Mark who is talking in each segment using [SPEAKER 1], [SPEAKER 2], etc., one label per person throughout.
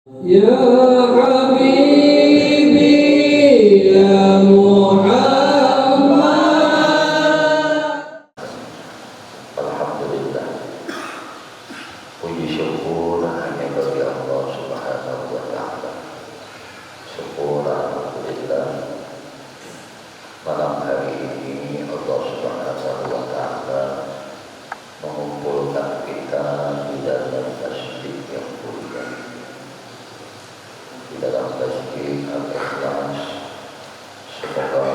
[SPEAKER 1] Ya Habibi ya Muhammad.
[SPEAKER 2] Alhamdulillah, puji syukur hanya bagi Allah Subhanahu wa Ta'ala. Syukur alhamdulillah, malam hari ini Allah Subhanahu wa Ta'ala mengumpulkan kita di dalam masjid yang mulia, di dalam masjid Al-Ikhlas. Semoga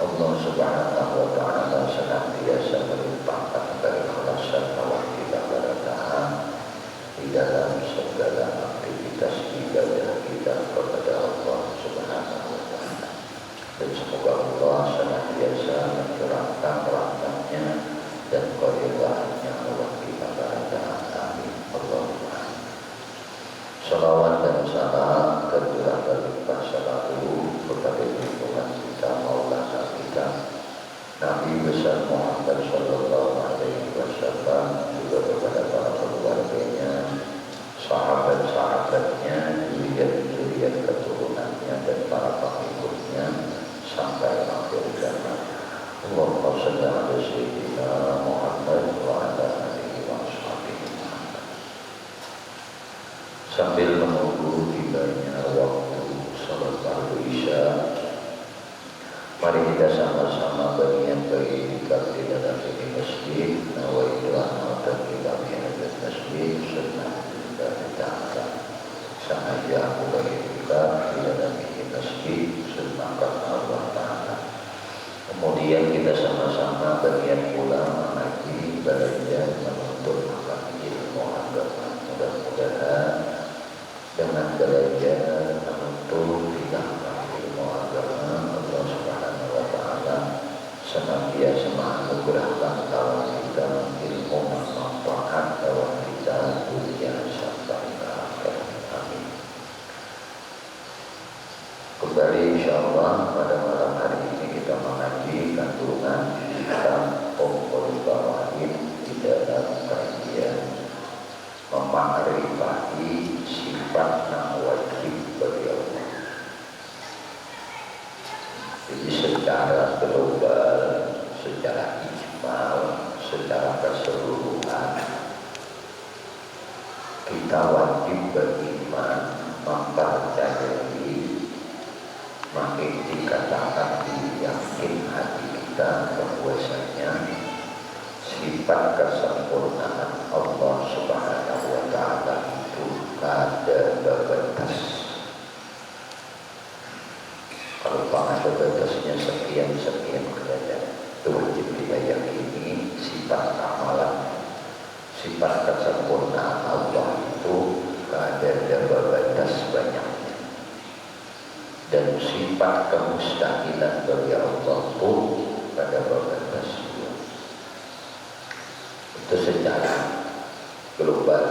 [SPEAKER 2] Allah Subhanahu wa Ta'ala senantiasa melimpahkan keikhlasan awak kita keberkahan di dalam segala aktivitas ibadah kita kepada Allah Subhanahu wa Ta'ala, dan semoga Allah senantiasa mencurahkan rahmatnya dan keridhaannya awak kita keberkahan. Amin. Allahumma. Salawat dan salam tercurah berlimpah selalu kepada junjungan kita, Maulana kita Nabi besar Muhammad Sallallahu Alaihi Wasallam, juga kepada para keluarganya, sahabat-sahabatnya, zuriat keturunannya, dan para pengikutnya sampai akhir zaman. Allahumma shalli ala sayyidina Muhammad wa ala alihi wa sahbihi Muhammad. Sambil menunggu tibanya waktu salat fardu Isya, mari kita sama-sama berniat beriktikaf di dalam ini masjid. Nawaitu an a'taqida fi hadzal masjid sunnatullahi ta'ala. Sengaja aku beriktikaf di dalam ini masjid sunnah Allah Ta'ala. Kemudian kita sama-sama berniat pula mengaji, belajar, menuntut akan ilmu agama. Mudah-mudahan dengan belajar menuntut ilmu agama, Allah Subhanahu wa Ta'ala senantiasa menganugerahkan kawan kita ilmu manfaat kawan kita dunia sampai akhir. Amin. Kembali insyaallah pada malam hari ini kita mengaji kandungan kitab Ummul Fawaid di dalam kajian memakrifati sifat yang wajib bagi Allah. Jadi secara global, secara ijmal, secara keseluruhan, kita wajib beriman, mempercayai, mengiktikadkan, yakin hati kita bahwasanya sifat kesempurnaan Allah Subhanahu wa Ta'ala itu ada batas. Kalau ada batasnya sekian derajat, itu wajib kita yakini sifat amalan, sifat kesempurnaan Allah itu ada batas banyaknya, dan sifat kemustahilan bagi Allah pun ada batas. Itu secara global,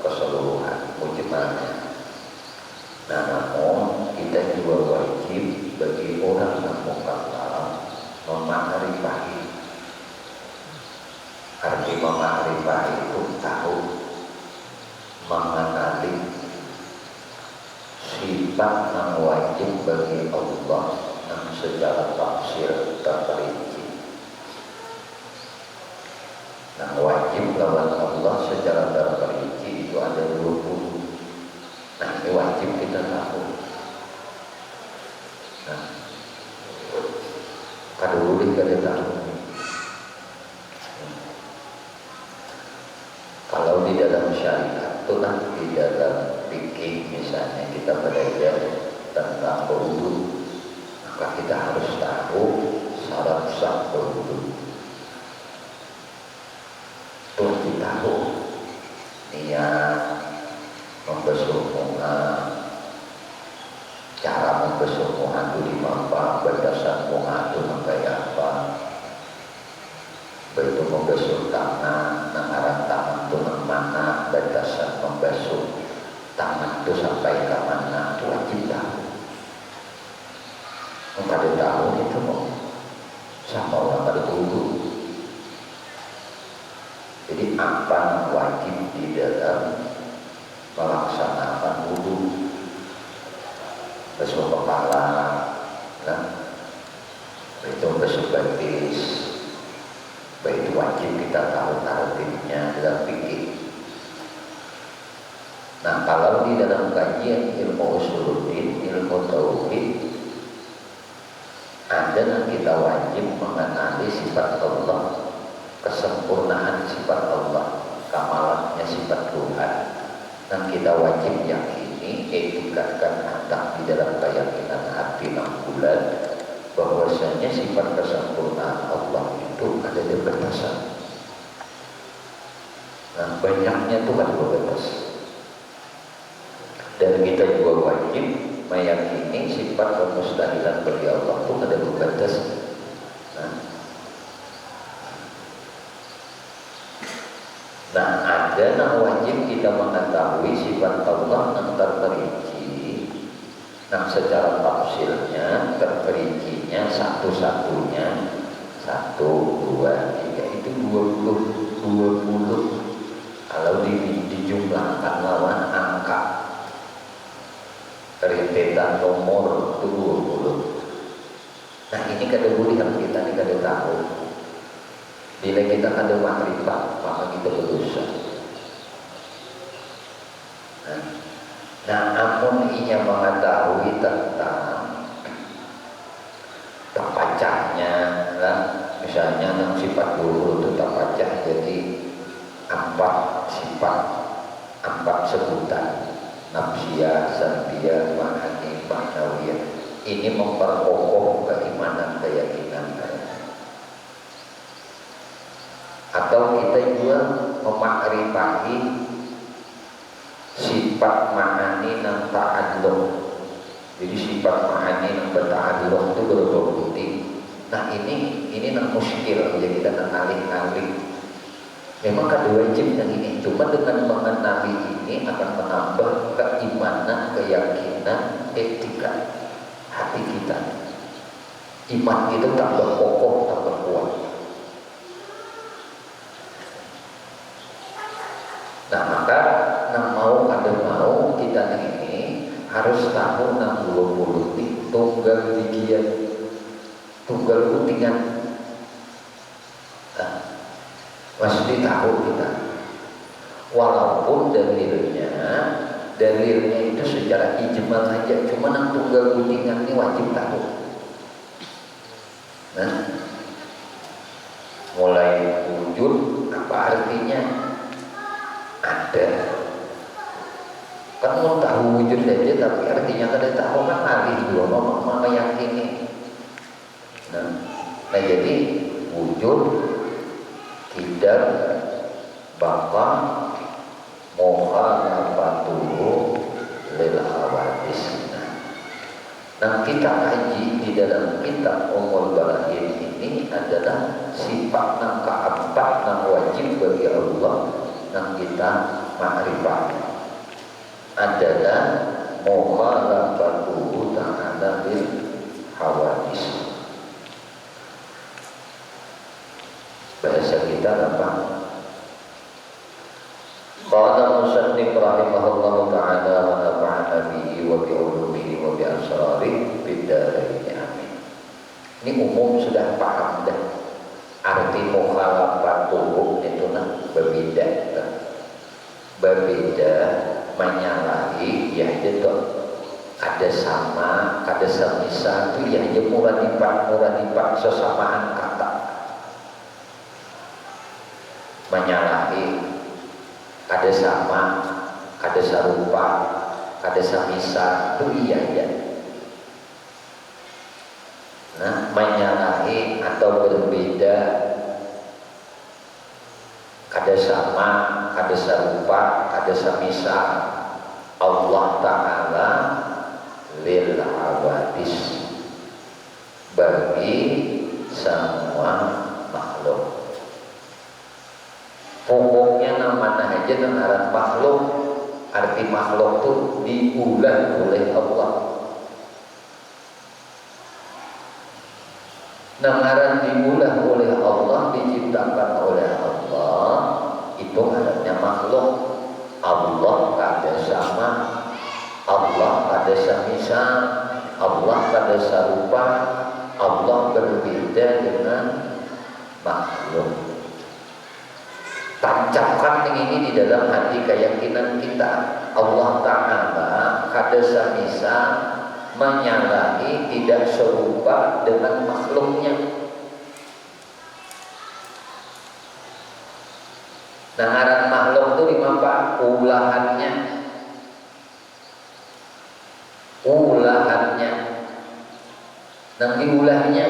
[SPEAKER 2] keseluruhan, mujmalnya. Nah, namun kita juga wajib bagi orang yang mukallaf memakrifati. Arti memakrifati itu tahu, mengenali sifat yang wajib bagi Allah yang secara tafsir terperinci. Nah, wajib lawan Allah secara terperinci itu ada 20. Nah, ini wajib kita tahu. Nah, kadang kita tahu. Kalau di dalam syariat itu kan, di dalam fikih misalnya kita belajar tentang berwudu, maka kita harus tahu syarat sah berwudu. Itu ditahu niat, membasuh muka, cara membasuh muka itu di mana, batasan muka itu sampai apa, begitu membasuh tangan, nangaran tangan itu mana, batasan membasuh tangan itu sampai ke mana, itu wajib tahu. Pada tahun itu mau sama orang pada wudu. Jadi apa yang wajib di dalam melaksanakan wudu besok kepala, nah, itu besok betis, itu wajib kita tahu artinya dalam fikih. Nah, kalau di dalam kajian ilmu usuluddin, ilmu tauhid, ada kita wajib mengenali sifat Allah, kesempurnaan sifat Allah, kamalannya sifat Tuhan, dan kita wajib yakini, etikatkan antang di dalam keyakinan hati 6 bulan bahwasanya sifat kesempurnaan Allah itu ada di batasan. Nah, banyaknya itu kan berbatas. Dan kita juga wajib meyakini sifat kemustahilan bagi Allah itu ada berbatas. Nah, ada yang wajib kita mengetahui sifat Allah yang terperinci. Nah, secara tafsirnya terperincinya satu-satunya 1, 2, 3 itu 20 kalau dijumlahkan lawan angka rentetan nomor itu 20. Nah, ini kada boleh kita ini kada tahu. Bila kita kada makrifat maka kita berdosa. Nah, amun ia mengetahui tentang terpacahnya, lah, misalnya yang sifat dulu itu terpacah jadi 4 sifat, 4 sebutan, nafsiyah, salbiyah, ma'ani, ma'nawiyah. Ini memperkokoh keimanan keyakinan. Atau kita juga memakrifati sifat ma'ani dan ta'adluq. Jadi sifat ma'ani dan ta'adluq itu berbeda. Nah, ini yang muskil, jadi kita ngalih-ngalih. Memang kada wajib yang ini, cuma dengan mengenali ini akan menambah keimanan, keyakinan, etika hati kita. Iman itu tambah kokoh, tambah kuat. Nah, maka mau kita ini harus tahu 20 ini tunggal digiat, tunggal kutingan. Nah, mesti tahu kita. Walaupun dalilnya itu secara ijmal aja, cuma yang tunggal kutingan ini wajib tahu. Nah, mulai wujud apa artinya? Ada. Kan mau tahu wujud saja tapi artinya kada tahu kan alih dua mama meyakini. Nah, jadi wujud tidak bapa mukhalafatuhu lil hawadis. Nah, kita kaji di dalam kitab Ummul Barahin ini adalah sifat yang keempat yang wajib bagi Allah yang kita makrifat adalah mukhalafatuhu ta'ala bil hawadis. Bahasa kita apa? Qala musannif rahimahullahu ta'ala wa nafa'ana bihi wa bi ulumihi wa bi asrarihi fid dharain amin. Ini umum sudah paham dah. Arti mukhalafatuhu itu berbeda. Berbeda menyalahi ya itu ada sama, ada semisal itu ya murah dipak sesamaan kata. Menyalahi ada sama, ada serupa, ada semisal itu iya ya. Nah, menyalahi atau berbeda, ada sama, ada serupa, ada semisal Allah Ta'ala lil hawadis bagi semua makhluk. Pokoknya namanya aja dan arti makhluk, arti makhluk itu diulang oleh Allah. Namaran diulang oleh Allah, diciptakan oleh Allah, itu adanya makhluk. Allah kada sama, Allah pada semisal, Allah pada serupa, Allah berbeda dengan makhluk. Tancapkan ini di dalam hati keyakinan kita. Allah Ta'ala kada samisa, menyalahi, tidak serupa dengan makhluknya. Nah, ngaran makhluk itu lima pak, ulahannya. Nanti ulahnya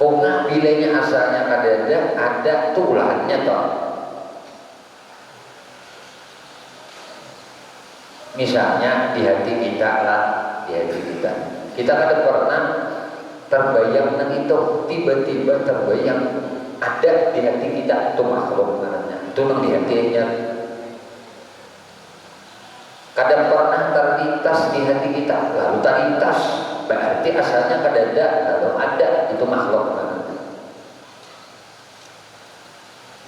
[SPEAKER 2] bunga bilanya asalnya ada tulahnya toh. Misalnya di hati kita lah, kita kada pernah terbayang nang itu, tiba-tiba terbayang ada di hati kita, itu makhluk namanya, itu nang di hatinya. Kada pernah terlintas di hati kita, lalu terlintas, berarti asalnya kada ada, lalu ada, itu makhluk namanya.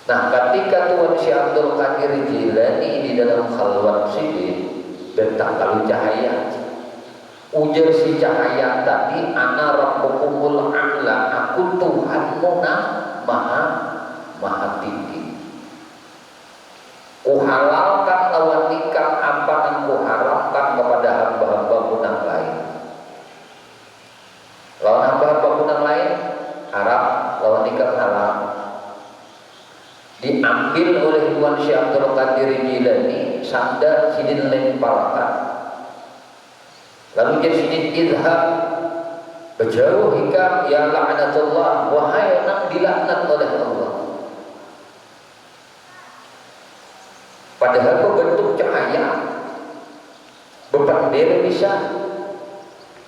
[SPEAKER 2] Nah, ketika Tuan Syekh Abdul Qadir Jilani di dalam khalwat sidin tentang kalau cahaya, ujar si cahaya tadi, ana rabbukumul a'la, aku Tuhanmu maha tinggi. Kuhalalkan lawan nikah apa yang kuharamkan kepada hamba-hambamu yang lain. Lawan hamba-hambamu yang lain haram, lawan nikah haram. Diambil oleh Tuan Syekh Abdul Qadir Jilani, sanda sidin lemparkan. Lalu dia sidin idhab, berjauh hikam ya la'natullah, wahai nang dilaknat oleh Allah. Padahal berbentuk cahaya, berpandai bisa.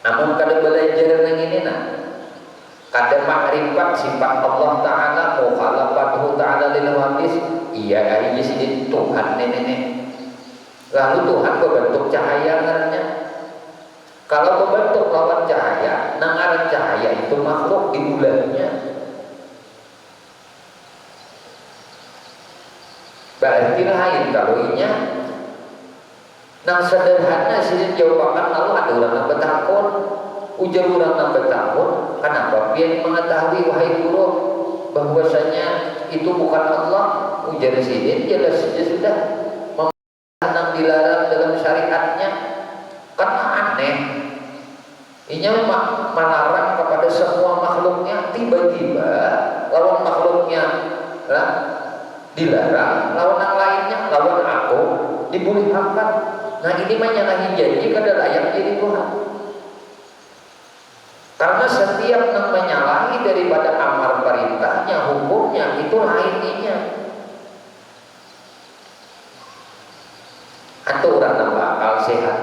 [SPEAKER 2] Namun kada belajar nang ini nah, kada makrifat sifat Allah Ta'ala, mukhalafatuhu Ta'ala lil hadis. Iya aja sini Tuhan nenek. Lalu Tuhan berbentuk cahaya ngarannya. Kalau berbentuk lawan cahaya, nang ngaran cahaya itu makhluk di bulannya. Berarti lain kalau inya nang sederhana sini jawaban lalu ada orang yang bertakun, ujar orang yang bertakun, kenapa dia mengetahui wahai guru bahwasanya itu bukan Allah? Ujar sini jelas saja sudah memang dilarang dalam syariatnya, kan aneh. Inya melarang kepada semua makhluknya, tiba-tiba lawan makhluknya lah dilarang, lawan yang lainnya, lawan aku dibolehkan. Nah ini menyalahi janji kada layak jadi Tuhan. Karena setiap yang menyalahi daripada amar perintahnya, hukumnya itu lainnya. Atau orang yang bakal sehat.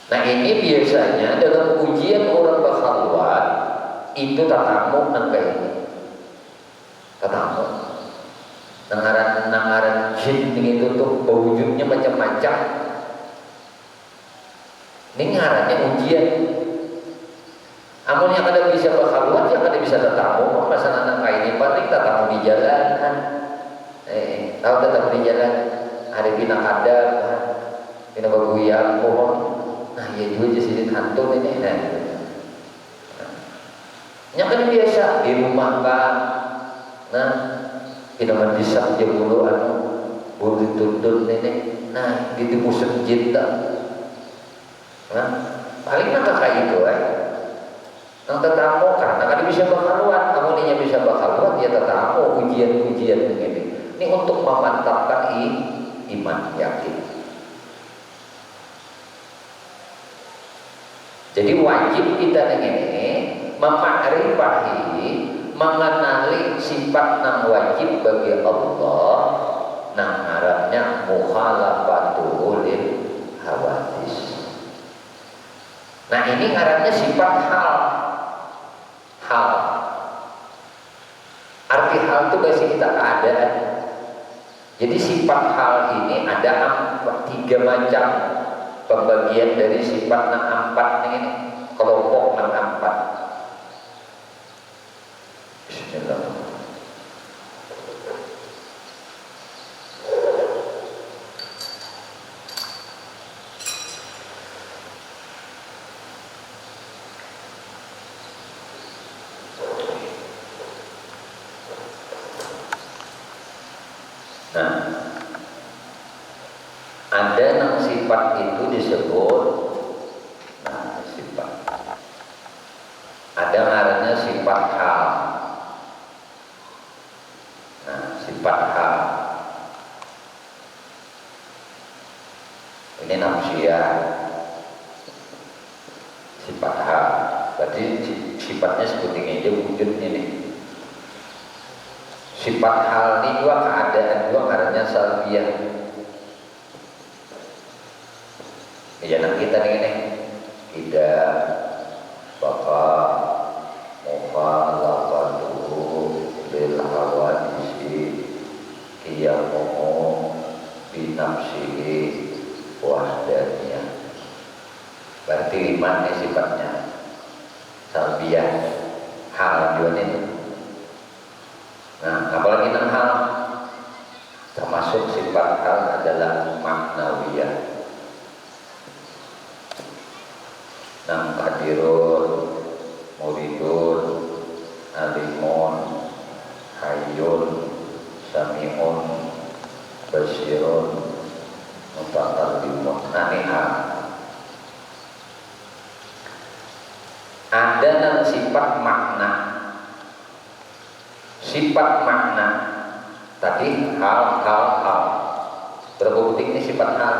[SPEAKER 2] Nah ini biasanya dalam ujian orang berkhalwat itu tatamu nang kayak ini, tatamu nangaran jin itu tuh wujudnya macam-macam. Ini ngarannya ujian. Amun yang kada bisa berkhalwat, yang kada bisa tatamu, masalah nang kayak ini paling tatamu di jalan. Tahu tatamu di jalan, hari bina kada, bina baguyang pohon. Nah ya juga jadi hantu ini. Yang kan biasa di rumah kan, nah kita bisa aja bulu bulu ditundun nenek, nah ditipusin cinta, nah paling nak kayak itu nang tetamu karena kan bisa berkhaluat, kamu ini bisa berkhaluat ya tetamu ujian begini, ini untuk memantapkan iman yakin. Jadi wajib kita ini mema'rifahi, mengenali sifat nang wajib bagi Allah, nang ngarannya mukhalafatul hawadis. Nah ini ngarannya sifat hal. Arti hal itu bagi kita keadaan. Jadi sifat hal ini ada 3 macam pembagian dari sifat nang 4 ini, kelompok nang 4. Bismillahirrahmanirrahim. Nah, ada yang sifat itu disebut sifat. Ada ngarannya sifat hal. Nah, sifat hal ini nafsiyah, sifat hal. Berarti sifatnya seperti ini aja wujudnya nih. Sifat hal ini juga keadaan juga ngarannya salbiyah. Ya nah kita nih tidak bapak mukhalafatuhu lil hawadisi qiyamuhu binafsihi wahdaniyah. Berarti 5 nih sifatnya salbiyah, hal juga itu. Nah, apalagi 6 hal, termasuk sifat hal adalah maknawiyah. Nam kadirun, muridun, alimun, hayyun, sami'un, basirun, mutakallimun. Hal. Ada dan sifat makna. Sifat makna tadi hal. Berapa penting ini sifat hal?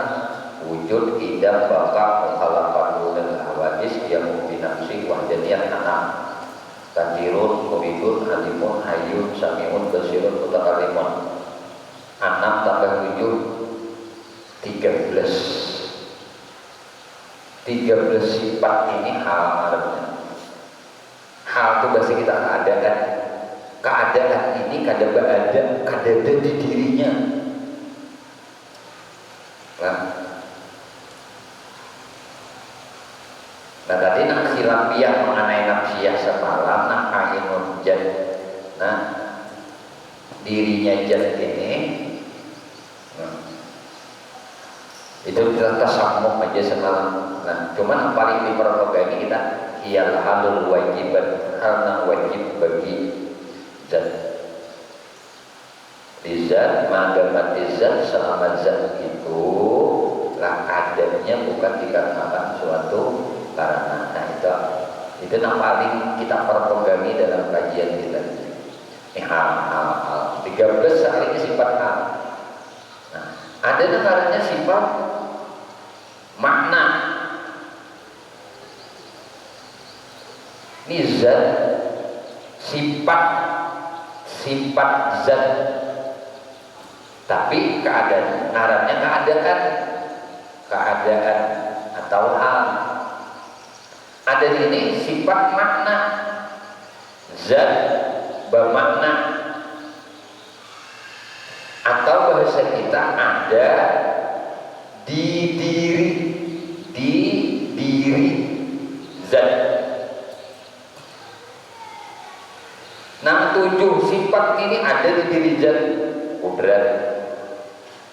[SPEAKER 2] Wujud, idam, baka, mukhalafatu dan hawadis yang binafsi wahdaniyah 6. Kadirun, muridun, alimun, hayyun, sami'un, basirun, mutakallimun. 6 tambah 7 13 sifat ini hal artinya. Hal itu bahasa kita keadaan ini kadada di dirinya. Nah tadi nak khilafiyah mengenai nafsiyah semalam, nak ainun jad. Nah dirinya jad ini, itu kita tasamuh aja semalam. Nah cuman paling diperbaiki kita ialah halul wajibat, hal yang wajib bagi zat. Di zat, maka zat selama zat itu lah adanya bukan dikarenakan suatu karena. Nah itu yang paling kita perpegangi dalam kajian kita. Ini hal 13 sekali sifat hal. Nah, ada namanya sifat makna. Ini zat, sifat zat, tapi keadaan ngarannya keadaan atau hal. Ada ini sifat makna, zat bermakna, atau bahasa kita ada di diri zat. Nah 7 sifat ini ada di diri zat: kudrat,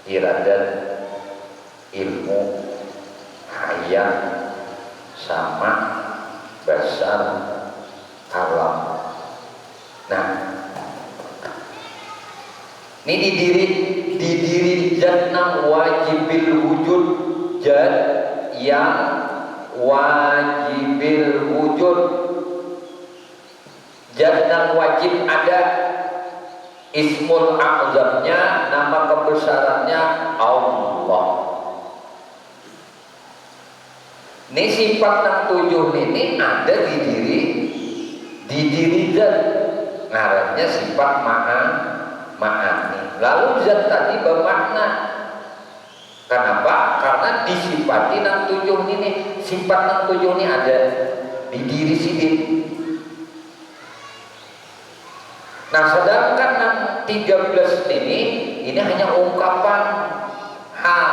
[SPEAKER 2] iradat, ilmu, hayat, sama, basar, alam. Nah ini di diri zat nang wajibil wujud, zat yang wajibil wujud, zat yang wajib ada. Ismul a'zamnya, nama kebesarannya Allah. Ini sifat yang 7 ini ada di diri zat. Ngarannya sifat ma'ani. Lalu zat tadi bermakna. Kenapa? Karena disifati yang 7 ini. Sifat yang 7 ini ada di diri sini. Nah sedangkan yang 13 ini hanya ungkapan hal.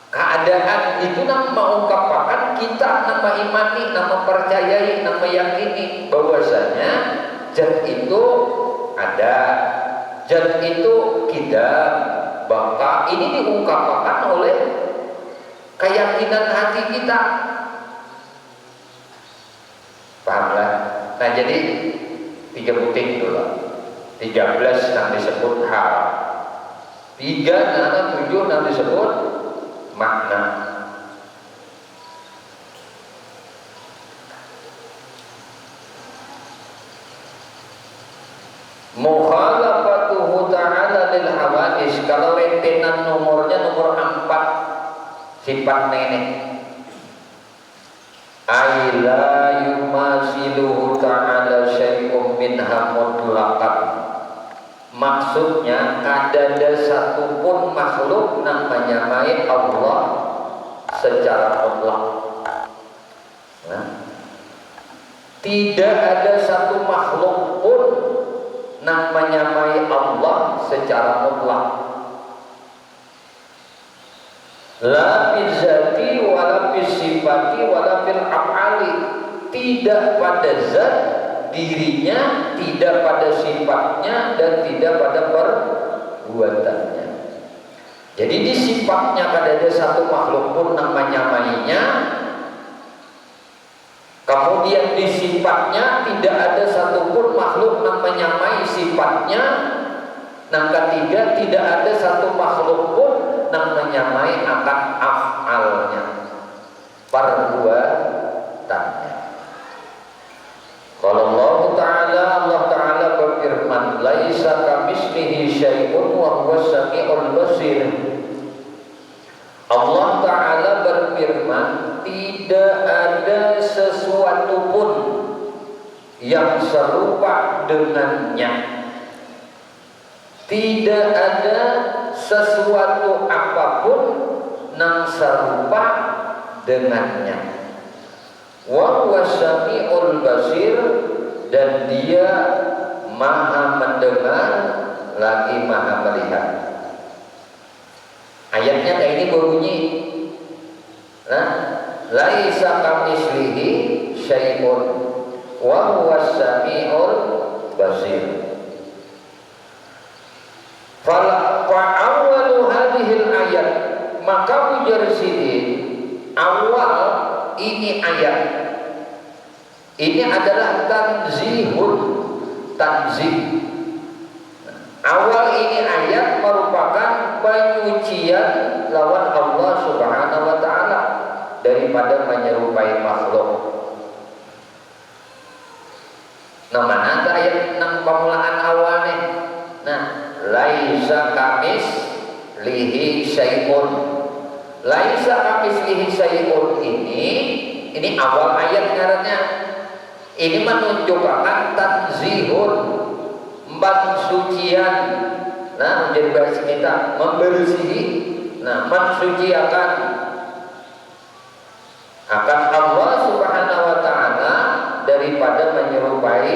[SPEAKER 2] Keadaan itu nama mengungkapkan kita, nama imani, nama percayai, nama yakini bahwasanya zat itu ada, zat itu kita baka. Ini diungkapkan oleh keyakinan hati kita. Pahamlah? Nah jadi 3 butir dulu. 13 yang disebut hal. Tiga nana tujuh yang disebut makna. Mukhalafatuhu ta'ala lil hawadis. Kalau rentetan nomornya nomor 4 sifat nenek. Aila yumasiluhu ta'ala syai'um minha mutlaqan. Maksudnya ada satupun makhluk namanya Allah secara mutlak. Nah, tidak ada satu makhluk pun namanya Allah secara mutlak. La bizati wala bisifati wala fil af'ali. Tidak pada zat dirinya, tidak pada sifatnya, dan tidak pada perbuatannya. Jadi di sifatnya kada ada satu makhluk pun namanya mainnya. Kemudian di sifatnya tidak ada satupun makhluk namanya mai sifatnya. Yang ketiga, tidak ada satu makhluk pun namanya mai akan af'alnya, perbuatannya. Kalau Allah Ta'ala berfirman, laisa kamitslihi syai'un wa huwas samiul basir. Allah Ta'ala berfirman, tidak ada sesuatu pun yang serupa dengannya. Tidak ada sesuatu apapun yang serupa dengannya. Wa huwas samiul basir, dan dia maha mendengar lagi maha melihat. Ayatnya kayak ini berbunyi, nah, laisa kamitslihi syai'un wa huwas samiul basir. Fa'awwalu hadhil ayat, maka ujar sini awal ini ayat ini adalah tanzihun, tanzih. Awal ini ayat merupakan penyucian lawan Allah Subhanahu wa Ta'ala daripada menyerupai makhluk. Nah, mana ayat nang pemulaan awalnya? Nah, laisa kamitslihi syai'un. Laisa kamitslihi syai'un ini awal ayat ngarannya. Ini menunjukkan tanzihun, mensucian. Nah, menjadi bahasa kita membersihi. Nah, mensuciakan akan Allah Subhanahu wa Ta'ala daripada menyerupai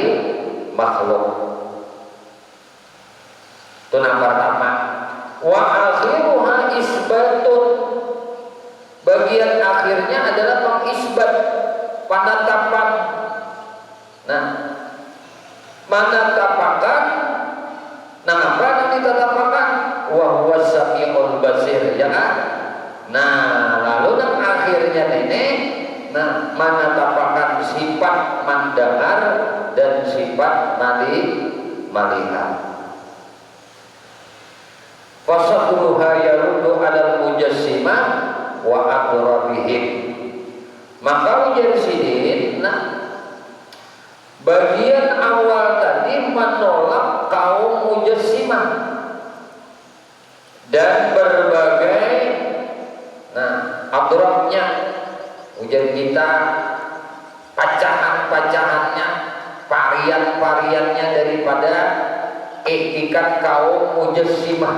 [SPEAKER 2] makhluk. Itu yang pertama. Wa akhiruha isbatun, bagian akhirnya adalah mengisbat, penetapan. Nah, menetapkan, nah apa yang ditetapkan? Wa huwas samiul basir, ya kan? Nah, lalu yang akhirnya ini, nah, menetapkan sifat mendengar dan sifat melihat. Fasaquluha yaruddu alal mujassimah wa aqrabihim. Maka ujar sini, nah, bagian awal tadi menolak kaum mujassimah dan berbagai, nah, aqrabnya, ujar kita, pacahan-pacahannya, varian-variannya daripada etikat kaum mujassimah,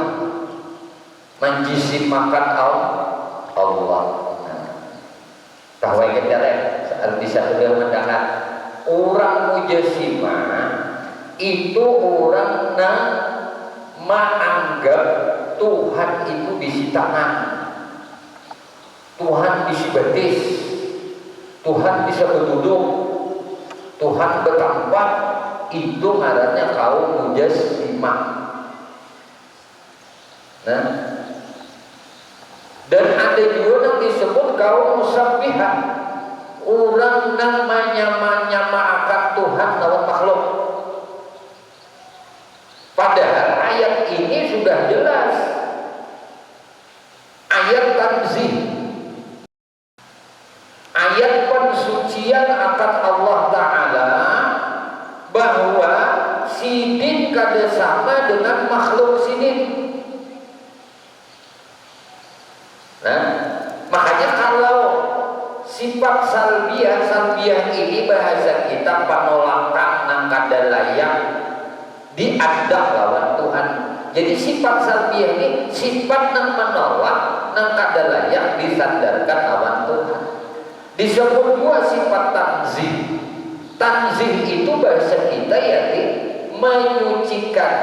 [SPEAKER 2] menjisimahkan Allah. Tahu kita saat bisa sudah mendengar orang mujassimah itu orang yang menganggap Tuhan itu bisi tangan, Tuhan bisi betis, Tuhan bisa berduduk, Tuhan bertampak. Itu ngarannya kaum mujassimah. Nah, dan ada juga yang disebut kaum musabbihah, orang yang menyamakan Tuhan lawan makhluk. Padahal ayat ini sudah jelas Nah, makanya kalau sifat salbiah ini bahasa kita penolakan nang kada layak diadak lawan Tuhan. Jadi sifat salbiah ini sifat nang menolak nang kada layak disandarkan lawan Tuhan. Disebut juga sifat tanzih. Tanzih itu bahasa kita yaitu menyucikan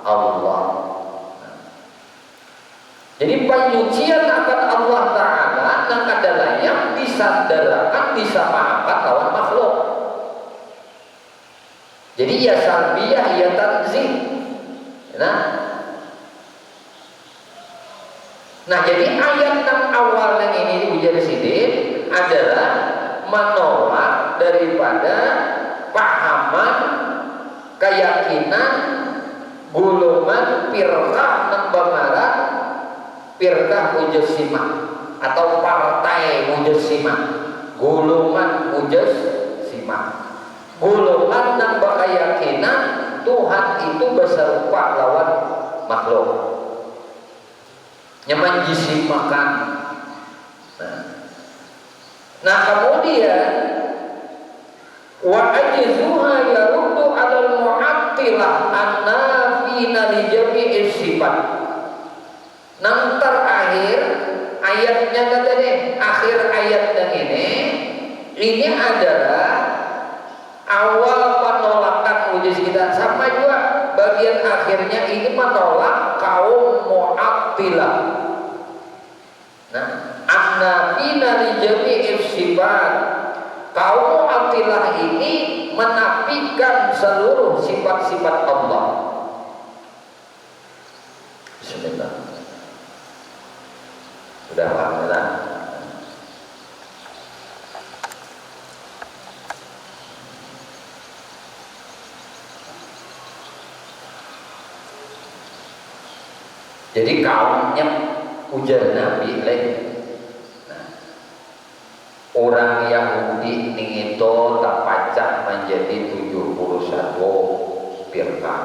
[SPEAKER 2] Allah. Jadi penyucian akan Allah Ta'ala yang kada layak disandarkan disamakan lawan makhluk. Jadi ya salbiyah ya tanzih. Nah jadi ayat yang awal yang ini ujar sidin adalah menolak daripada pahaman, keyakinan, golongan firqah nang bamaran firqah Mujassimah atau partai Mujassimah, golongan Mujassimah, golongan nang berkeyakinan Tuhan itu beserupa lawan makhluk, nyaman jisimahkan. Nah kemudian wa ajzuha yaruddu 'alal mu'attilah annafina li jami'is sifat. Nang terakhir ayatnya kata deh, akhir ayat yang ini adalah awal penolakan wujud kita, sama juga bagian akhirnya ini menolak kaum mu'attilah. Nah, annafina li jami'is sifat. Kaum mu'attilah ini menafikan seluruh sifat-sifat Allah. Bismillah. Sudah paham kan? Jadi kaumnya ujar Nabi orang Yahudi ning itu tak pacah menjadi 71 firqah.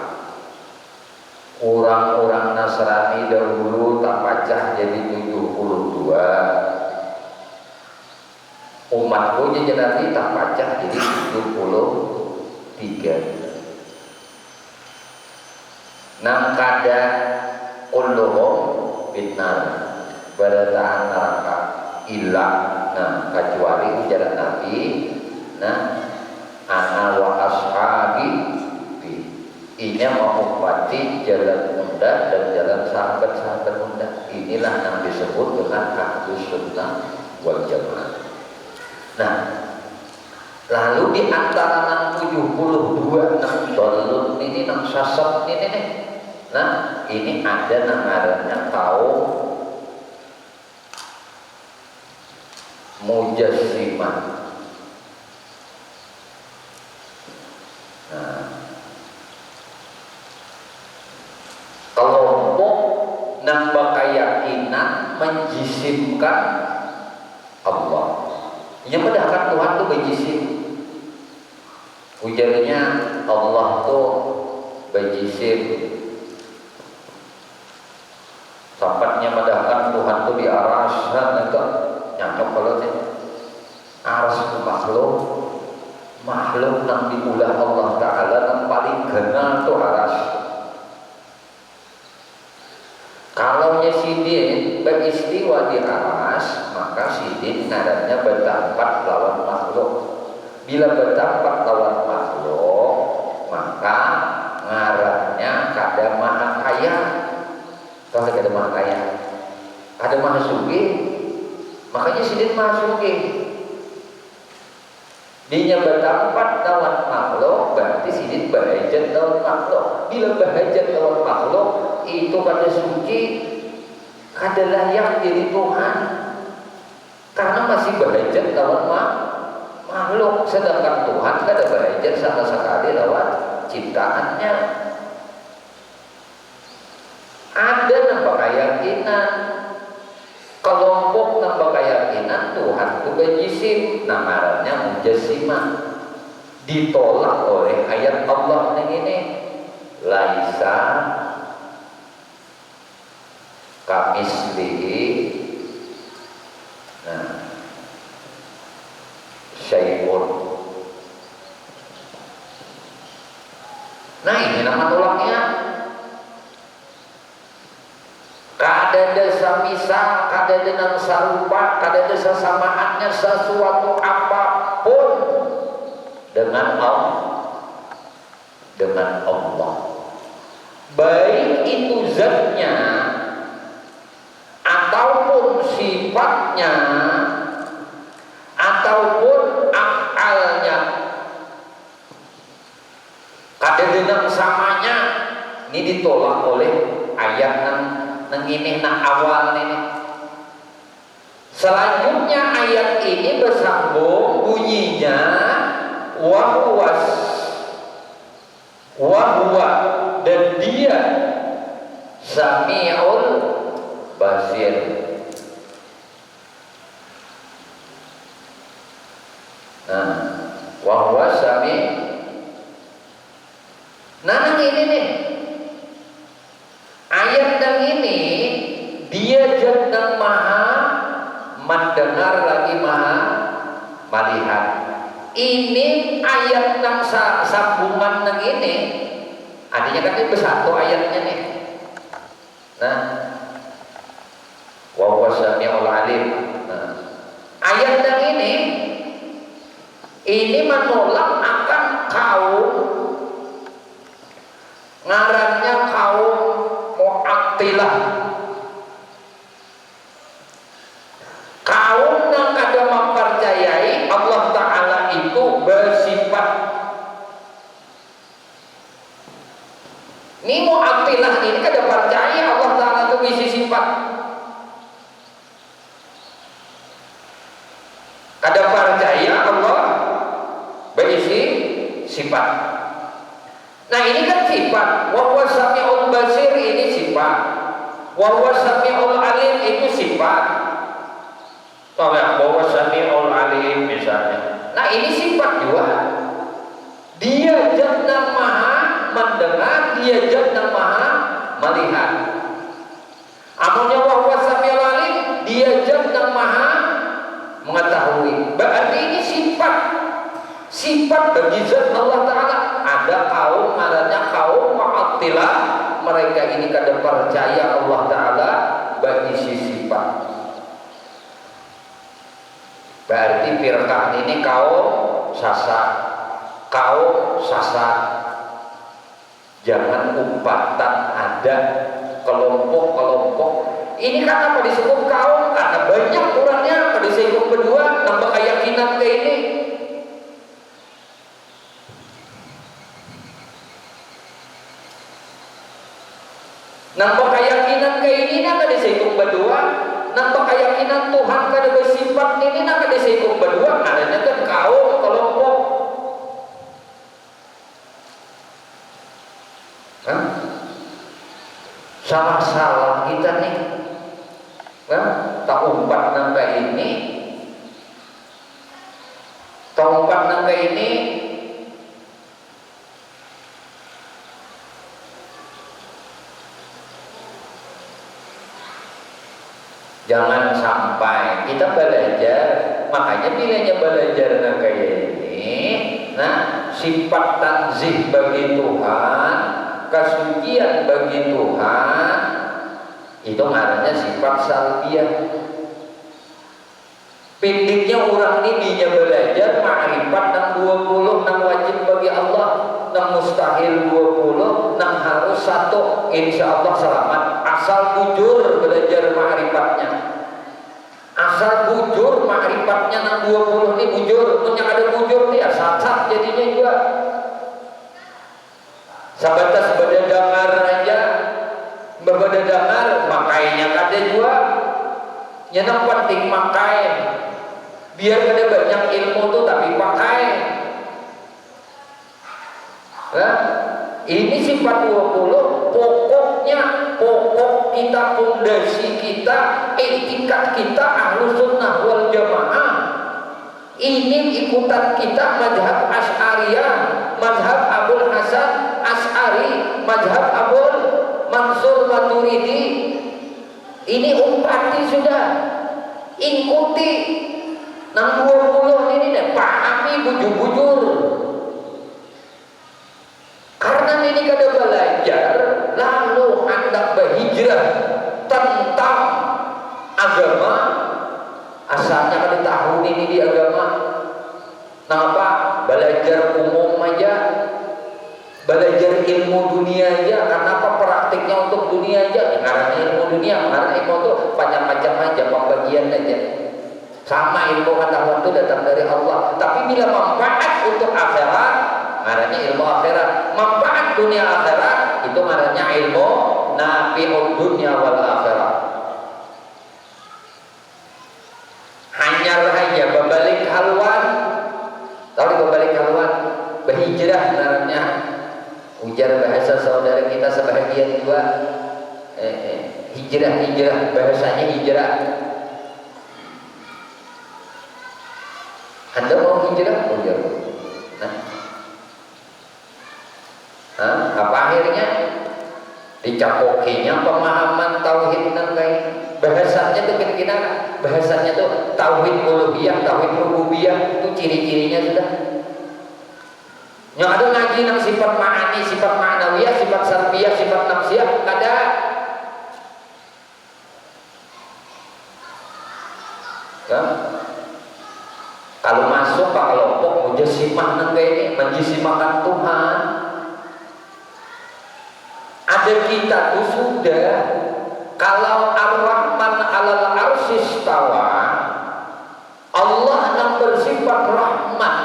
[SPEAKER 2] Orang-orang Nasrani dahulu tak pacah jadi 72. Umatku jadi nanti tak pacah jadi 73. Nang kada kulluhum binnar bertahan neraka ilah. Nah kecuali ujaran Nabi, ana wa ashabi ini mengumpati jalan muda dan jalan sahabat-sahabat muda. Inilah yang disebut dengan Ahlus Sunnah wal Jamaah. Nah, lalu di antara 72 nang dolun ini nang sasab ini nih. Nah, ini ada namanya kaum Mujassimah. Nah, kelompok nang berkeyakinan menjisimkan Allah. Yang padahal Tuhan itu berjisim. Ujarnya Allah tuh berjisim. Sampatnya padahal Tuhan tuh di aras, itu nyangkap kalau sih aras itu makhluk nang diulah Allah Ta'ala nang paling genal tuh aras. Kalau sidin beristiwa di aras, maka sidin ngarannya bertampak lawan makhluk. Bila bertampak lawan makhluk, maka ngarannya kada maha kaya. Kalau kada maha kaya, kada maha sugih, makanya sidin maha sugih. Dia bertampak lawan makhluk, berarti sidin berhajat lawan makhluk. Bila berhajat lawan makhluk, itu pada suci kada layak diri Tuhan, karena masih berhajat lawan makhluk. Sedangkan Tuhan kada berhajat sama sekali lawan ciptaannya. Ada nampak keyakinan kelompok nampak keyakinan Tuhan itu berjisim, namanya Mujassimah, ditolak oleh ayat Allah ini. laisa kamislihi syai'un. Nah ini nama tolaknya. Kadada samisal, kadada nang sarupa, kadada sesamaannya sesuatu apapun dengan Allah. Baik itu zatnya ataupun sifatnya ataupun af'alnya. Kadada nang samanya ini ditolak oleh ayat nang ini awal ini. Selanjutnya ayat ini bersambung bunyinya wahwa dan dia sami'ul basir. Nah, wahwa nah ini nih ayat yang ini dia zat yang maha mendengar lagi maha melihat. Ini ayat yang sambungan yang ini artinya kan ini bersatu ayatnya nih. Nah, wa huwa samiul alim. Nah, ayat yang ini menolak akan kaum ngarannya kaum Mu'attilah, kaum yang kada mempercayai Allah Ta'ala itu bersifat. Ini Mu'attilah ini kada percaya Allah Ta'ala itu berisi sifat, kada percaya Allah berisi sifat. Nah ini kan sifat. Wa huwa sami'ul basir ini sifat. Wa huwa sami'ul alim itu sifat. Tahu ya, wa huwa sami'ul alim misalnya. Nah ini sifat juga. Dia zat yang maha mendengar, dia zat yang maha melihat. Amunnya wa huwa sami'ul alim, dia zat yang maha mengetahui. Berarti ini sifat. Sifat bagi zat Allah Ta'ala. Ada kaum marahnya kaum Mu'attilah, mereka ini kada percaya Allah Ta'ala bagi sifat. Berarti firqah ini kaum sasat. Jangan umpatan ada kelompok-kelompok. Ini kan apa disebut kaum? Karena banyak orangnya pada disebut berdua nambah keyakinan ke ini. Nampak keyakinan ke ini nak disinggung berdua, nampak keyakinan Tuhan kada bersifat ini nak disinggung berdua, adanya kan kaum kelompok. Salah-salah kita nih, tak umpat nangka ini, jangan sampai kita belajar, makanya bilanya belajar kayak ini. Nah, sifat tanzih bagi Tuhan, kesucian bagi Tuhan, itu namanya sifat salbiyah. Pendeknya orang ini dia belajar ma'rifat nang 20 nang wajib bagi Allah, nang mustahil 20, nang harus 1, insya Allah selamat. Asal bujur belajar ma'rifatnya, asal bujur ma'rifatnya nang 20 ini bujur. Punya ada bujur dia sat jadinya juga. Sabatas berdengar aja, berdengar makainya kada juga. Yang penting makai, biar kada banyak ilmu tuh tapi pakai. Ini sifat 20 pokok kita, fondasi kita, etikat kita Ahlus Sunnah wal Jamaah. Ini ikutan kita mazhab Asy'ariyah, mazhab Abul Hasan Asy'ari, mazhab Abul Mansur Maturidi. Ini umpati sudah, ikuti nang 20 ini deh, pahami bujur-bujur. Karena ini kada belajar, lalu hendak berhijrah tentang agama, asalnya kada tahu ini di agama. Kenapa? Belajar umum aja, belajar ilmu dunia aja. Karena apa? Praktiknya untuk dunia aja. Karena ilmu dunia, karena ilmu itu macam-macam aja, pembagian aja. Sama ilmu pengetahuan itu datang dari Allah. Tapi bila manfaat untuk akhirat, marahnya ilmu akhirat. Manfaat dunia akhirat itu marahnya ilmu nafi'ud dunia wal akhirat. Hanya rahasia berbalik haluan. Tahu berbalik haluan? Berhijrah marahnya. Ujar bahasa saudara kita sebahagian dua. Hijrah, bahasanya hijrah. Anda mau hijrah? Ujar. Apa akhirnya? Dicapokinya pemahaman tauhid nang kayak bahasanya tuh kira-kira bahasanya tuh tauhid uluhiyah, tauhid rububiyah itu ciri-cirinya sudah. Yang ada ngaji nang sifat ma'ani, sifat ma'nawiyah, sifat salbiyah, sifat nafsiyah ada. Ya. Kalau masuk pak kelompok mujasimah nang kayak ini, menjisimahkan Tuhan. Ada kita tuh sudah, kalau Ar-Rahman alal arsistawa, Allah yang bersifat rahmat,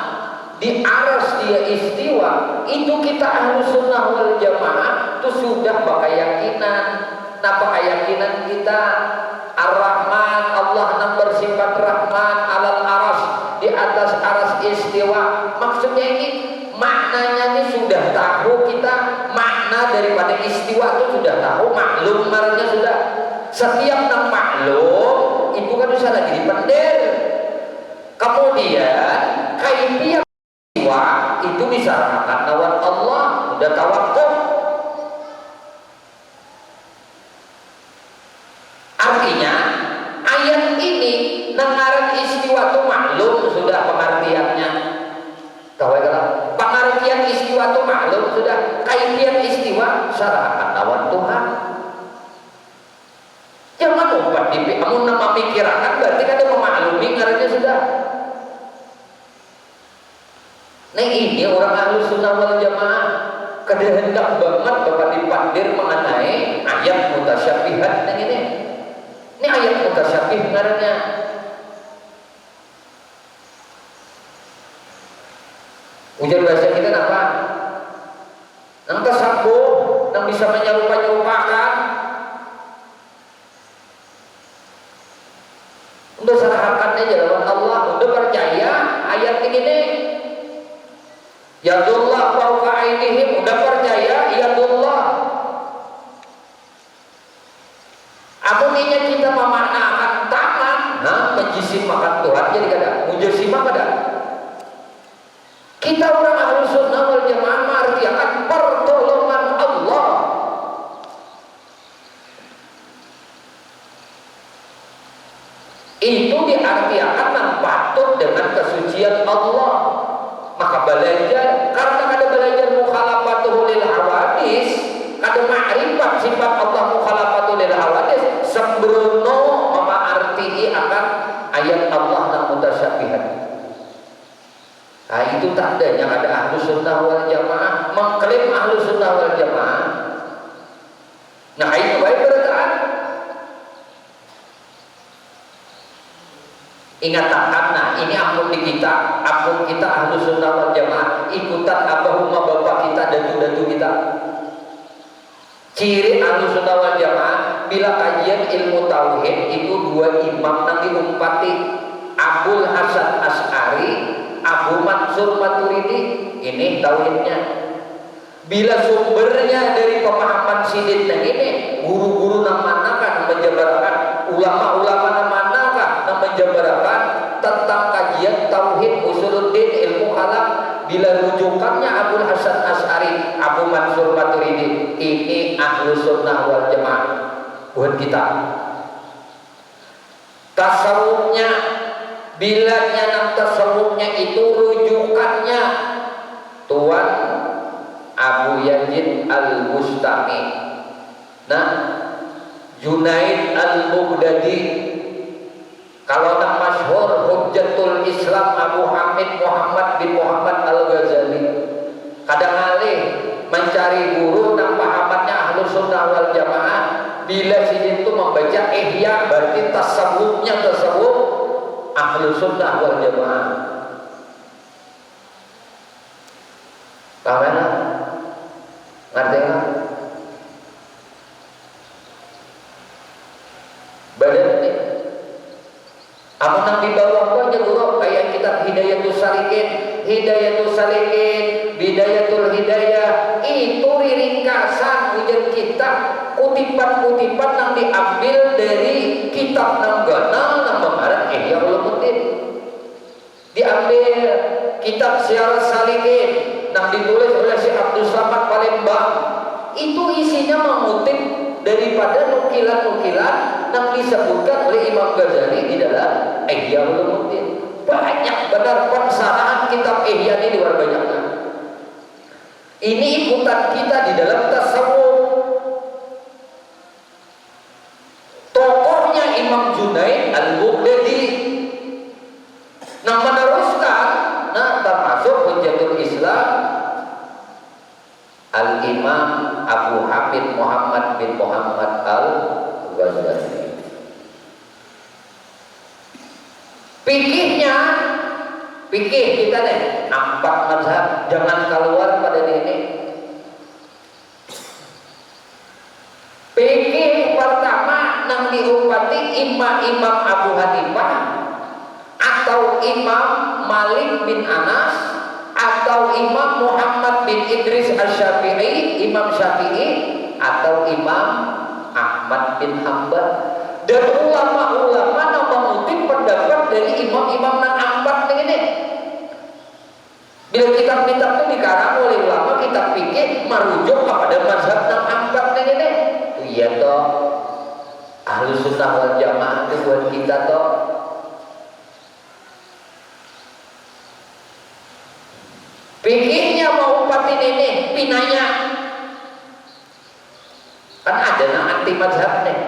[SPEAKER 2] di aras dia istiwa, itu kita Ahlus Sunnah wal Jamaah itu sudah berkeyakinan. Nah keyakinan kita Ar-Rahman, Allah yang bersifat rahman alal aras, di atas aras istiwa. Maksudnya ini maknanya ini sudah tahu kita, makna daripada istiwa itu sudah tahu, maklum marahnya sudah. Setiap nang maklum itu kan bisa lagi dipendel. Kemudian kaifiyah istiwa itu disarankan lawan Allah, udah tawakuf. Artinya ayat ini nangaran istiwa itu maklum sudah pengertiannya. Tahu ya, pengertian istiwa itu maklum sudah, kaifiat istiwa syarahan lawan Tuhan. Jangan umpat di kamu nama pikiran berarti kan dia memaklumi ngarannya sudah. Nah ini orang Ahlus Sunnah wal Jamaah kehendak banget Bapak dipandir mengenai ayat mutasyabihat yang ini. Ini ayat mutasyabih ngarannya. Ujar bahasa kita apa? Nang tasabuh, nang bisa menyerupakan. Udah serahkan aja lawan Allah, udah percaya ayat ini nih. Yadullah fauqa ainihim, udah percaya yadullah. Amuninya kita memaknakan tangan, menjisimahkan Tuhan jadi kada, mujasimah kada. Kita orang Ahlus Sunnah wal Jamaah mengartikan pertolongan Allah. Itu diartikan yang patut dengan kesucian Allah. Maka belajar, karena ada belajar mukhalafatuhu lil hawadis, ada ma'rifat sifat Allah mukhalafatuhu lil hawadis, sembrono memartii akan ayat Allah yang mutasyabihat. Nah itu tandanya ada Ahlus Sunnah wal Jamaah mengklaim Ahlus Sunnah wal Jamaah. Nah itu baik berataan. Ingat nah ini akun di kita, akun kita Ahlus Sunnah wal Jamaah, ikutan abahumma bapak kita, datu-datu kita. Ciri Ahlus Sunnah wal Jamaah bila kajian ilmu tauhid itu dua imam nanti umpati, Abul Hasan Asy'ari, Abu Mansur Maturidi. Ini tauhidnya. Bila sumbernya dari pemahaman sidin yang ini, guru-guru nang manakah menjabarkan, ulama-ulama nang manakah nang menjabarkan tentang kajian tauhid usuluddin ilmu kalam, bila rujukannya Abul Hasan Asy'ari, Abu Mansur Maturidi, ini Ahlus Sunnah wal Jamaah buat kita. Tasawufnya, bilanya nang tasawufnya itu rujukannya Tuan Abu Yazid Al-Bustami, nah Junaid Al-Baghdadi. Kalau nak masyhur Hujjatul Islam Abu Hamid Muhammad bin Muhammad Al-Ghazali. Kadang alih mencari guru nang pahamannya Ahlus Sunnah wal Jamaah. Bila sini itu membaca Ihya berarti tasawufnya tasawuf Ahlus Sunnah wal Jamaah. Paham kan? Ngerti kan? Badan ini apa nang di bawah itu aja guru kayak kitab Hidayatul Salikin, Hidayatul Salikin, Bidayatul Hidayah, itu ringkasan ujian kitab, kutipan-kutipan yang diambil dari kitab nang ganal nang pengarang Ihya Ulumuddin. Diambil kitab Syiar Salikin yang ditulis oleh Syekh Abdul Samad Palembang, itu isinya mengutip daripada nukilan-nukilan yang disebutkan oleh Imam Ghazali di dalam Ihya Ulumuddin. Banyak benar pensarahan kitab Ihya ini luar banyaknya. Ini ikutan kita di dalam tasawuf. Tokohnya Imam Junaid Al-Baghdadi. Nah meneruskan, nah termasuk Hujjatul Islam Al-Imam Abu Hamid Muhammad bin Muhammad Al-Ghazali. Fikihnya, fikih kita nih 4 mazhab, jangan keluar pada ini. Fikih pertama nang diumpati Imam Abu Hanifah atau Imam Malik bin Anas atau Imam Muhammad bin Idris Asy-Syafi'i, Imam Syafi'i atau Imam Ahmad bin Hanbal. Dan ulama-ulama yang mengutip pendapat dari imam-imam yang 4 ini. Bila kitab-kitab itu dikarang oleh ulama, kitab fikih merujuk kepada mazhab yang 4 ini. Iya toh, Ahlus Sunnah wal Jamaah itu buat kita toh. Fikihnya mau umpatin ini, pinanya kan ada yang anti mazhab nih,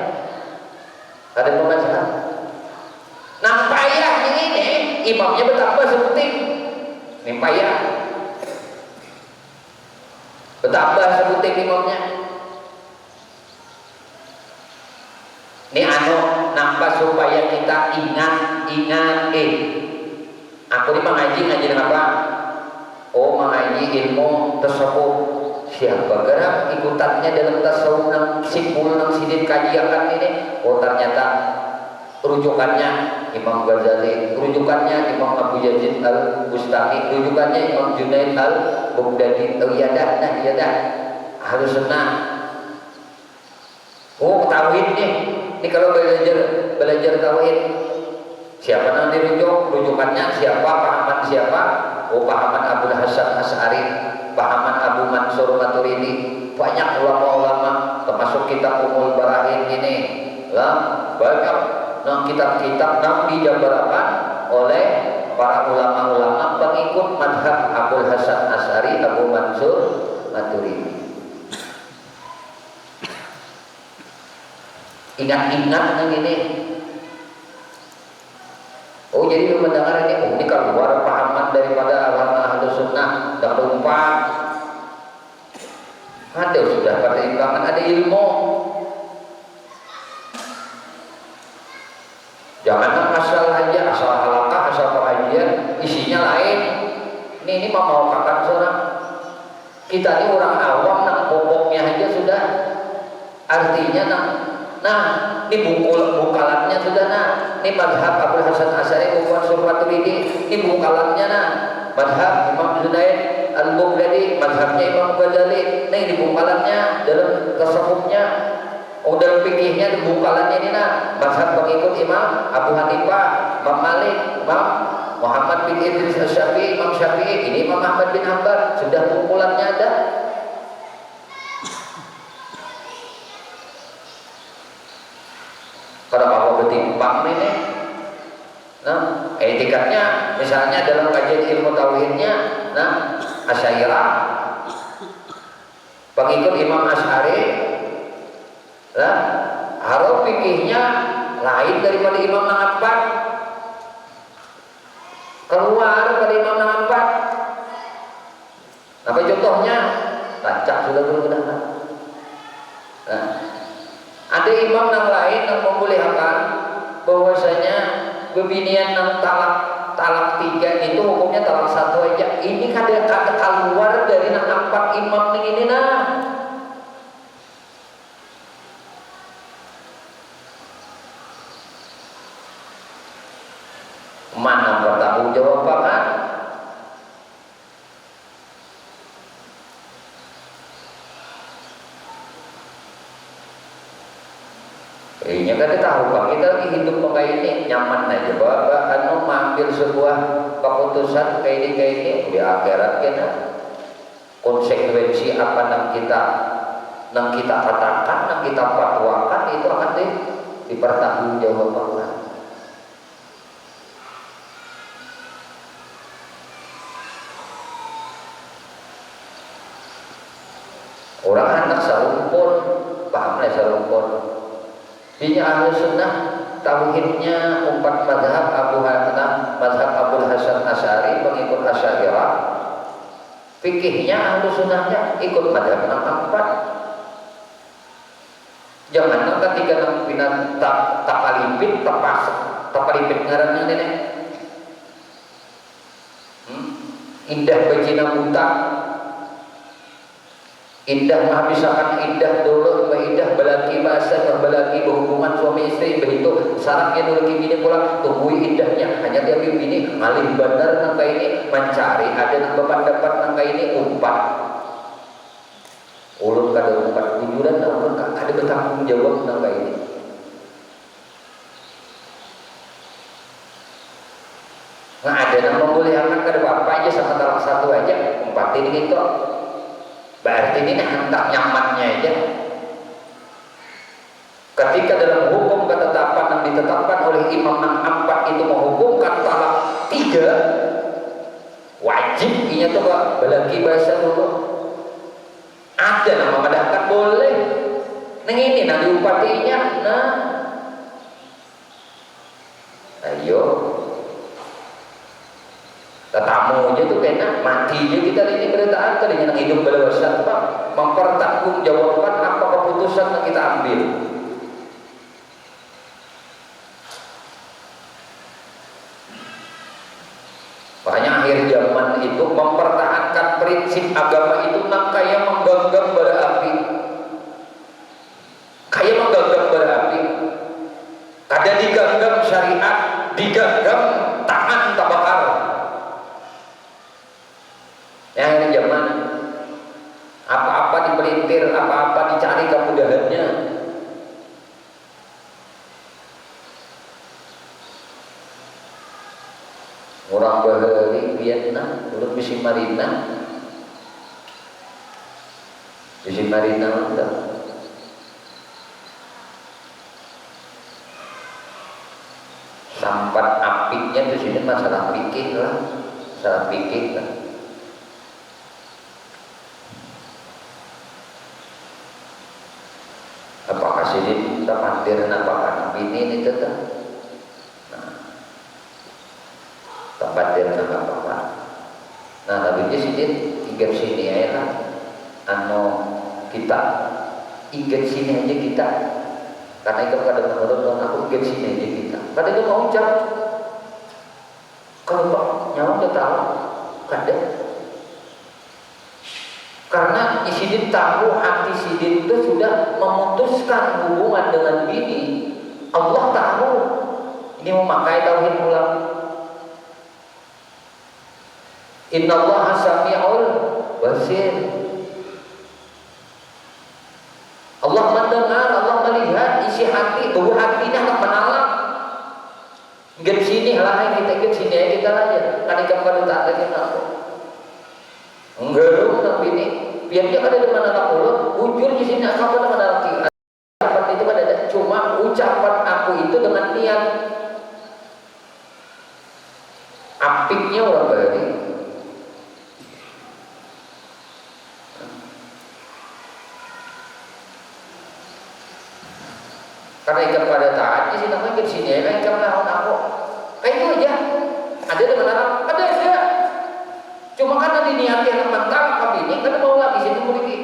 [SPEAKER 2] ada pemazhab. Nah payah ini imamnya betapa seperti ini payah, betapa seperti imamnya. Ini nampak supaya kita ingat aku ini mengaji dengan apa? Oh mengaji ilmu tasawuf. Siapa gerak ikutannya dalam tasawuf nang simpul nang sidin kajian ini? Oh ternyata rujukannya Imam Ghazali, rujukannya Imam Abu Yazid Al-Bustami, rujukannya Imam Junaid Al-Baghdadi. Oh iya dah, Ahlus Sunnah. Oh tauhid nih. Ini kalau belajar tauhid, siapa nang dirujuk? Rujukannya siapa? Pahaman siapa? Oh pahaman Abdul Hasan Asy'ari, pahaman Abu Mansur Maturidi. Banyak ulama-ulama, termasuk kitab Ummul Barahin ini lah, banyak nang kitab-kitab nang dijabarkan oleh para ulama-ulama pengikut madhab Abdul Hasan Asy'ari, Abu Mansur Maturidi. Ingat-ingat yang ini. Oh jadi lu mendengar ini, oh ini keluar pahaman daripada ulama Ahlus Sunnah, dah lompat. Ada sudah pada imbangan, ada ilmu. Jangan asal aja, asal halakah, asal pengajian, isinya lain. Ini mau kakak seorang. Kita ini orang awam, nang pokoknya aja sudah. Artinya nah, ini bukalannya sudah ini madhab Abdul Hasan Asy'ari, Abu Mansur Maturidi, ini bukalannya madhab Imam Junaid Al-Baghdadi, madhabnya Imam Ghazali, ini bukalannya dalam tasawufnya. Oh dalam fikihnya bukalannya ini madhab pengikut Imam Abu Hanifah, Imam Malik, Imam Muhammad bin Idris Asy-Syafi'i, Imam Syafi'i, ini Imam Ahmad bin Hanbal, sudah bukalannya ada. timpang ini. Nah, etikatnya misalnya dalam kajian ilmu tauhidnya, nah Asy'ariyah pengikut Imam Asy'ari, nah harus fikihnya lain daripada Imam Nang-4, keluar dari Imam Nang-4. Apa contohnya? Tancap sudah berkedahan. Nah, ada imam yang lain yang membolehkan bahwasanya bebinian yang talak 3 itu hukumnya talak 1 aja. Ini kata keluar dari nang 4 imam ini nah. Mana bertanggung jawab kan? Ini kan tahu Pak, kita lagi hidup pakai ini nyaman aja. Bapak anu mengambil sebuah keputusan kayak ini di akhirat kita konsekuensi apa yang kita katakan, yang kita fatwakan itu akan dipertanggungjawabkan. Orang anak sarumpun, pahamlah sarumpun. Ini ahli sunnah tauhidnya 4 mazhab Abu Hanbal, mazhab Abul Hasan Asy'ari, pengikut Asy'ariyah. Fikihnya ahli sunnahnya ikut mazhab 4. Jangan ketika nang pina tapalipit tapalipit ngaranna nenek. Indah bejina buta. Indah mah misalkan indah dulu, indah belaki bahasa, belaki berhubungan suami istri, begitu syaratnya dulu gini pula tungguin indahnya. Hanya dia bini ngalih bener nangka ini mencari ada nang bapak dapat nangka ini umpat. Ulun kada umpat kujuran, ulun ada bertanggung jawab nangka ini. Nah ada nang membolehkan kada bapak aja sama talak 1 aja, umpatin gitu. Berarti ini hendak nyamannya aja. Ketika dalam hukum ketetapan yang ditetapkan oleh imam yang 4 itu menghukumkan talak 3, wajib inya tuh Pak belagi bahasa dulu. Ada nama kadang boleh. Neng ini nanti upatinya, nah, ayo. Tetamu aja tuh kena mati aja kita ini beritaan tadinya hidup belawasan Pak mempertanggungjawabkan apa keputusan yang kita ambil. Makanya akhir zaman itu mempertahankan prinsip agama itu nak kayak menggenggam bara api, kayak menggenggam bara api. Kada digenggam syariat, digenggam tangan tabakar. Yang ini zaman apa-apa dipelintir, apa-apa dicari kemudahannya. Orang bahari Vietnam, dulu bisi Marina udah. Sampat apiknya di sini masalah pikir lah. Apakah sini kita mandir apakah ini tetap tempat dia apa-apa. Nah tapi di sini ingat sini ya lah. Kita ingat sini aja kita. Karena itu kadang menurut aku ingat sini aja kita. Kadang itu mau ucap. Kalau Pak nyawa udah tahu, kadang. Karena Sidin tahu hati Sidin itu sudah memutuskan hubungan dengan bini. Allah tahu ini memakai tauhid pulang. Inna Allah sami'ul basir. Allah mendengar, Allah melihat isi hati, bau hatinya akan menolak. Get sini lah kita get sini aja kita aja. Kan ikan pada tak ada kita. Enggak dong tapi ini biar dia ada di mana tak mulut, bujur di sini apa pada mana lagi. Ucapan itu kan ada, cuma ucapan aku itu dengan niat Karena ikan pada taat, ya sih namanya di sini ya ikan naon aku. Kayak itu aja. Ada dengan Arab, ada aja. Cuma karena diniatkan mentang kami ini, karena mau lagi situ mulai.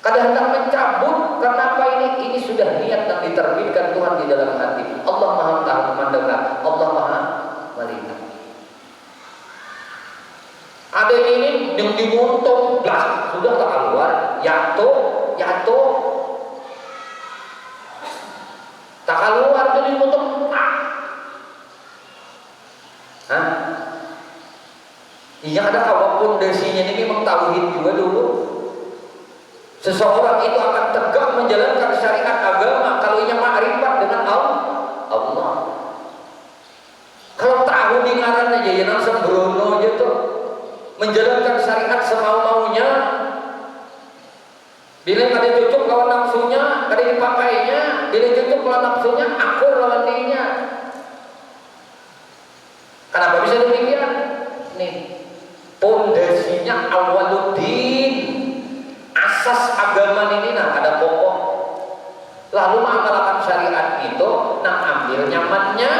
[SPEAKER 2] Kadang hendak mencabut karena apa ini? Ini sudah niat dan diterbitkan Tuhan di dalam hati. Allah Maha Tahu mendengar, Allah Maha melihat. Ada ini yang dimuntung, blas sudah tak keluar, jatuh, tak keluar tuh dimuntung, Iya ada kawan pondasinya ini memang tauhid juga dulu. Seseorang itu akan tegak menjalankan syariat agama kalau ia ma'rifat dengan Allah. Kalau tahu di ngaran aja ya nang sembrono aja tuh menjalankan syariat semau-maunya. Bila ada cocok lawan nafsunya, ada dipakainya. Bila cocok lawan nafsunya, akur lawan dirinya. Kenapa bisa demikian? Nih, pondasinya awaluddin. Asas agama ini ada pokok. Lalu mengamalkan syariat itu, ambil nyamannya.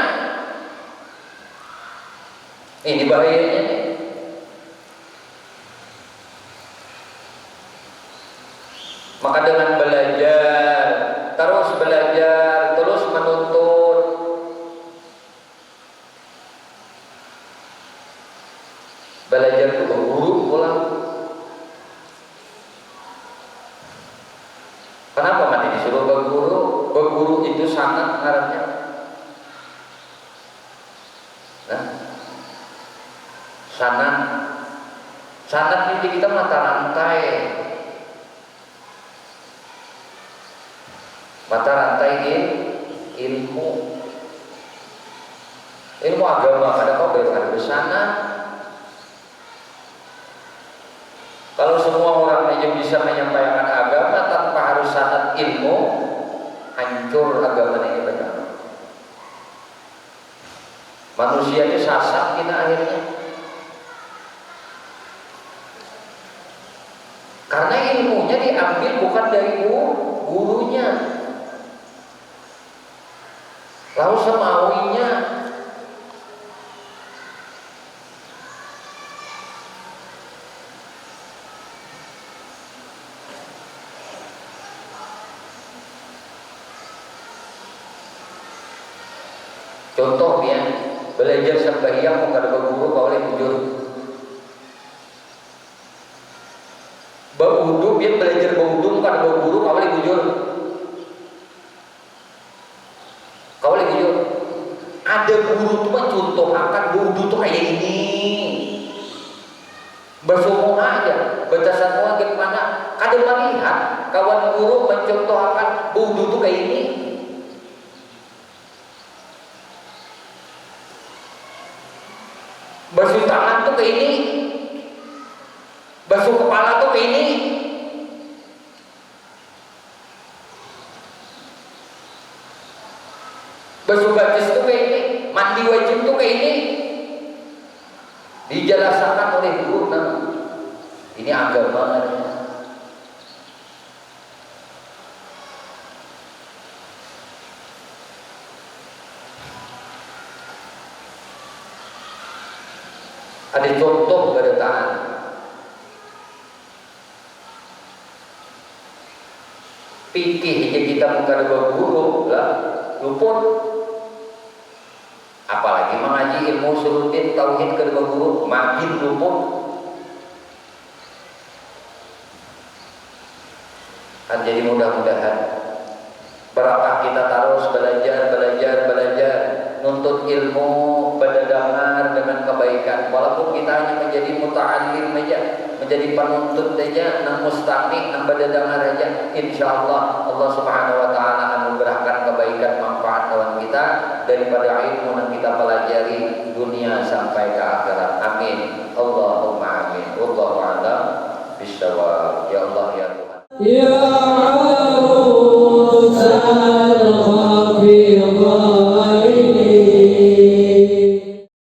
[SPEAKER 2] Ini bahayanya nih. Maka dengan belajar, terus menuntut. Belajar itu berguru pulang. Kenapa mati disuruh berguru? Berguru itu sangat ngarannya. Sanat ini kita mata rantai. Mata rantai ilmu agama. Ada kau berada di sana. Kalau semua orang yang bisa menyampaikan agama tanpa harus sanad ilmu, hancur agama ini benar. Manusia ini sasat kita akhirnya. Karena ilmunya diambil bukan dari gurunya. Lalu semauinya. Contoh ya, belajar sembahyang bukan ada guru kau boleh bujur. Berwudu dia belajar berwudu bukan ada guru kau boleh bujur. Kau boleh bujur. Ada guru tuh mencontoh akan wudu tuh kayak ini. Bersomo aja, batasan mau gimana? Kadang melihat kawan guru mencontoh akan wudu tuh kayak ini. Basuh tangan tuh ke ini, basuh kepala tuh ke ini, basuh batis tuh ke ini, mandi wajib tuh ke ini. Dijelaskan oleh guru. Ini agama. Ada contoh kedatangan. Pikir kita bukan berguru lah, luput. Apalagi mengaji ilmu sulutin tauhid ke berguru, makin luput. Kan jadi mudah-mudahan berapa kita terus belajar, nuntut ilmu, berdengar dengan kebaikan. Walaupun kita hanya menjadi muta'alim saja, menjadi penuntut saja, nang mustami, nang berdengar saja, insyaallah Allah Subhanahu wa taala anugerahkan kebaikan manfaat kawan kita daripada ilmu yang kita pelajari dunia sampai ke akhirat. Amin. Allahumma amin. Wallahu a'lam bishawab. Ya Allah ya Tuhan.
[SPEAKER 1] Ya